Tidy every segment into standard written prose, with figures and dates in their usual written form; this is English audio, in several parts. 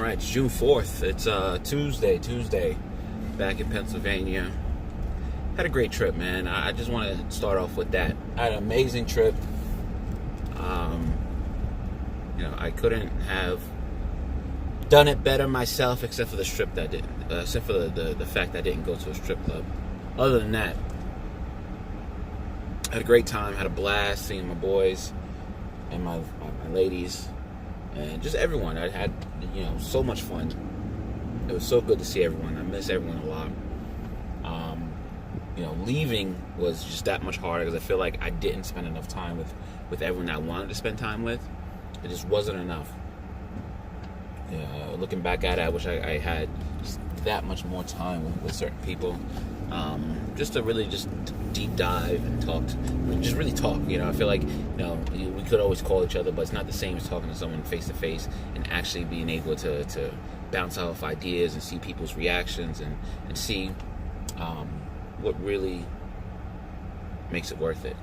right, it's June 4th. It's Tuesday, back in Pennsylvania. Had a great trip, man. I just want to start off with that. I had an amazing trip. I couldn't have done it better myself, except for the strip that did. Except for the fact that I didn't go to a strip club. Other than that, I had a great time. Had a blast seeing my boys and my ladies. And just everyone. I had, so much fun. It was so good to see everyone. I miss everyone a lot. Leaving was just that much harder because I feel like I didn't spend enough time with everyone that I wanted to spend time with. It just wasn't enough. Looking back at it, I wish I had just that much more time with certain people. Just to really just deep dive and just really talk. I feel like, we could always call each other, but it's not the same as talking to someone face to face and actually being able to bounce off ideas and see people's reactions and see what really makes it worth it,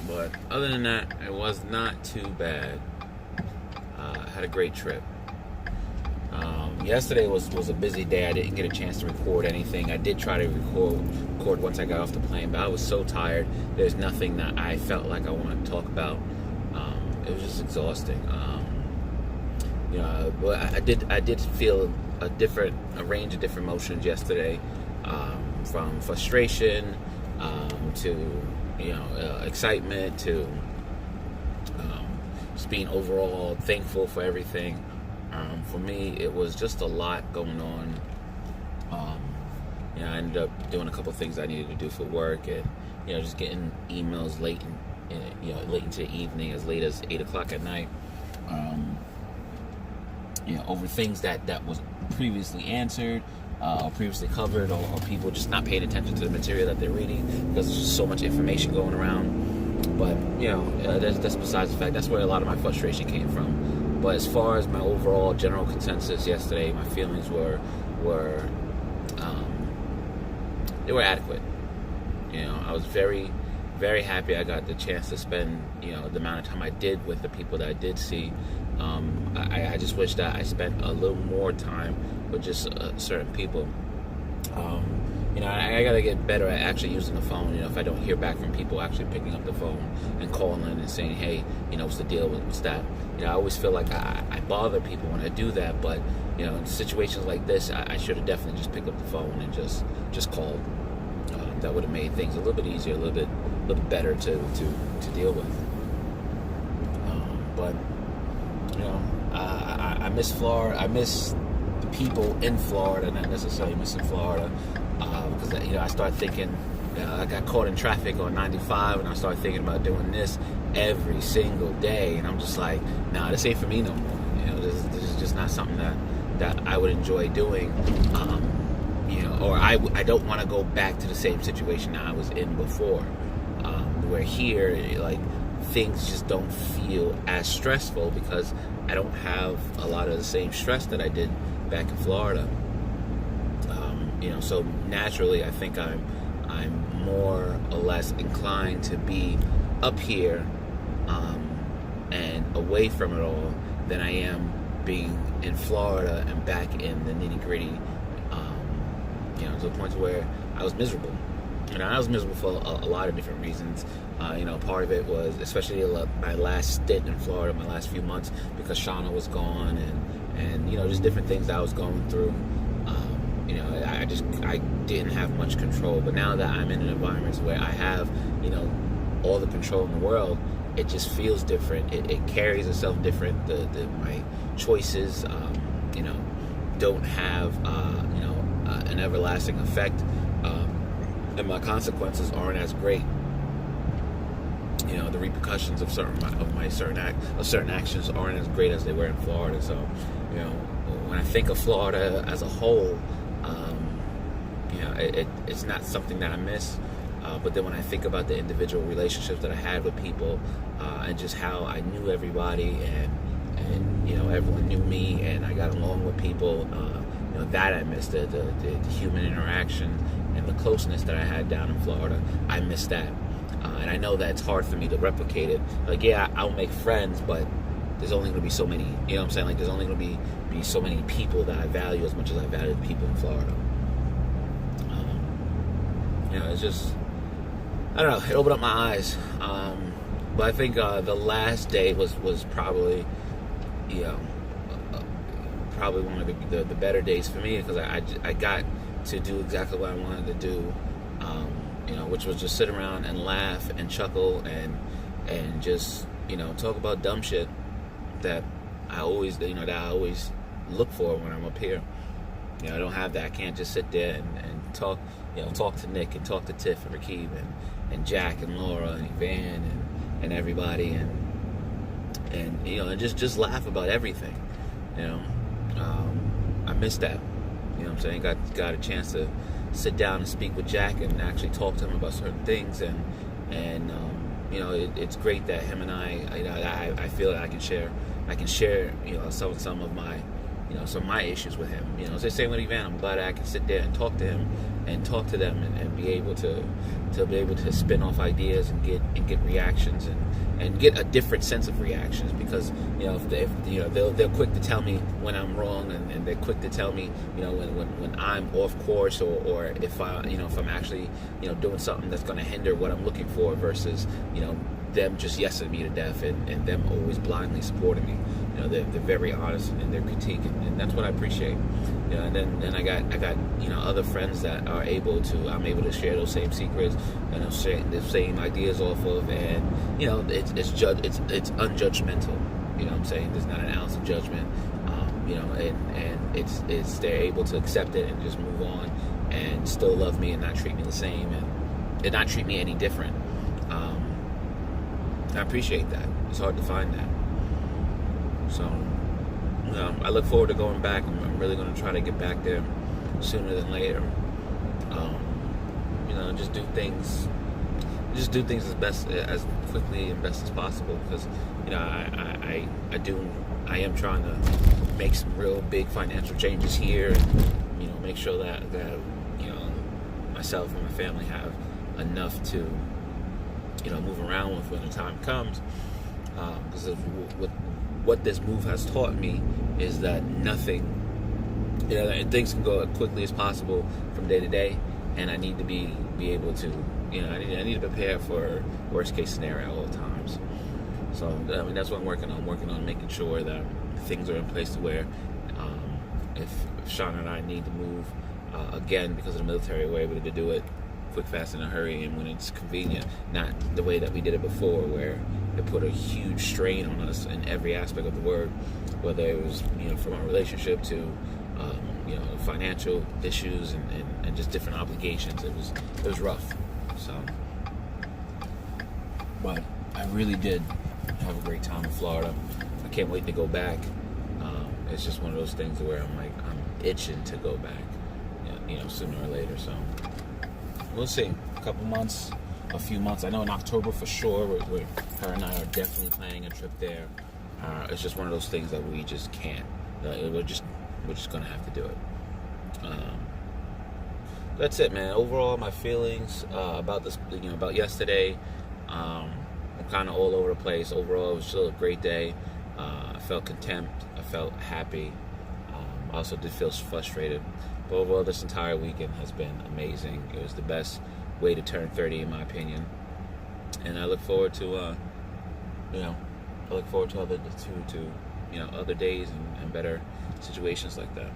But other than that, it was not too bad. I had a great trip. Yesterday was a busy day. I didn't get a chance to record anything. I did try to record once I got off the plane, but I was so tired. There's nothing that I felt like I wanted to talk about. It was just exhausting. But I did feel a range of different emotions yesterday, from frustration to excitement to just being overall thankful for everything. For me, it was just a lot going on. I ended up doing a couple things I needed to do for work, and just getting emails late into the evening, as late as 8 o'clock at night. Over things that was previously answered, or previously covered, or people just not paying attention to the material that they're reading because there's just so much information going around. But that's besides the fact. That's where a lot of my frustration came from. But as far as my overall general consensus yesterday, my feelings were they were adequate. I was very, very happy I got the chance to spend the amount of time I did with the people that I did see. I just wish that I spent a little more time with just certain people. I gotta get better at actually using the phone. If I don't hear back from people, actually picking up the phone and calling and saying, hey, what's the deal, what's that? I always feel like I bother people when I do that, but in situations like this, I should have definitely just picked up the phone and just called. That would have made things a little bit easier, a little bit better to deal with. But I miss Florida. I miss the people in Florida, not necessarily missing Florida, because I started thinking. I got caught in traffic on 95, and I started thinking about doing this every single day, and I'm just like, nah, this ain't for me no more. This is just not something that I would enjoy doing. Or I don't want to go back to the same situation that I was in before. Where here, things just don't feel as stressful because I don't have a lot of the same stress that I did back in Florida. So naturally, I think I'm more or less inclined to be up here and away from it all than I am being in Florida and back in the nitty-gritty, to the point where I was miserable. I was miserable for a lot of different reasons. Part of it was, especially my last stint in Florida, my last few months, because Shauna was gone, and just different things that I was going through. I didn't have much control. But now that I'm in an environment where I have, all the control in the world, it just feels different. It carries itself different. My choices, don't have, an everlasting effect. And my consequences aren't as great. The repercussions of certain actions aren't as great as they were in Florida. So, when I think of Florida as a whole, it's not something that I miss. But then when I think about the individual relationships that I had with people, and just how I knew everybody, and everyone knew me, and I got along with people, that I missed, the human interaction and the closeness that I had down in Florida. I miss that. And I know that it's hard for me to replicate it. I'll make friends, but there's only going to be so many. You know what I'm saying? Like there's only going to be so many people that I value as much as I value the people in Florida. It's just, I don't know. It opened up my eyes. But I think the last day was probably, probably one of the better days for me, because I got to do exactly what I wanted to do, which was just sit around and laugh and chuckle and just talk about dumb shit that I always look for when I'm up here. I don't have that. I can't just sit there and talk to Nick and talk to Tiff and Rakib and Jack and Laura and Evan and everybody and just laugh about everything. I missed that. You know what I'm saying? Got a chance to sit down and speak with Jack and actually talk to him about certain things, and it's great that him and I feel that I can share some of my some of my issues with him. It's the same with Evan. I'm glad I can sit there and talk to him and talk to them and be able to spin off ideas and get reactions and get a different sense of reactions, because if they're quick to tell me when I'm wrong, and they're quick to tell me when I'm off course, or if I'm actually doing something that's going to hinder what I'm looking for, versus them just yesing me to death and them always blindly supporting me. They're very honest in their critique, and that's what I appreciate. And then I got other friends that I'm able to share those same secrets and share the same ideas off of, and it's unjudgmental. You know what I'm saying? There's not an ounce of judgment. And it's they're able to accept it and just move on and still love me and not treat me the same and not treat me any different. I appreciate that. It's hard to find that. So, I look forward to going back. I'm really going to try to get back there sooner than later. Just do things as quickly and best as possible, because I am trying to make some real big financial changes here, and make sure that myself and my family have enough to move around with when the time comes. Because what this move has taught me is that things can go as quickly as possible from day to day, and I need to be able to, I need to prepare for worst case scenario at all times. So that's what I'm working on. I'm working on making sure that things are in place to where if Sean and I need to move again because of the military, we're able to do it quick, fast, in a hurry, and when it's convenient, not the way that we did it before, where it put a huge strain on us in every aspect of the word, whether it was from our relationship to financial issues and just different obligations. It was rough. So, but I really did have a great time in Florida. I can't wait to go back. It's just one of those things where I'm itching to go back, sooner or later. So we'll see. A few months. I know in October for sure. Her and I are definitely planning a trip there. It's just one of those things that we just can't. We're just gonna have to do it. That's it, man. Overall, my feelings about this, about yesterday, I'm kind of all over the place. Overall, it was still a great day. I felt contempt. I felt happy. I also did feel frustrated. But overall, this entire weekend has been amazing. It was the best way to turn 30, in my opinion. And I look forward to, other days and better situations like that.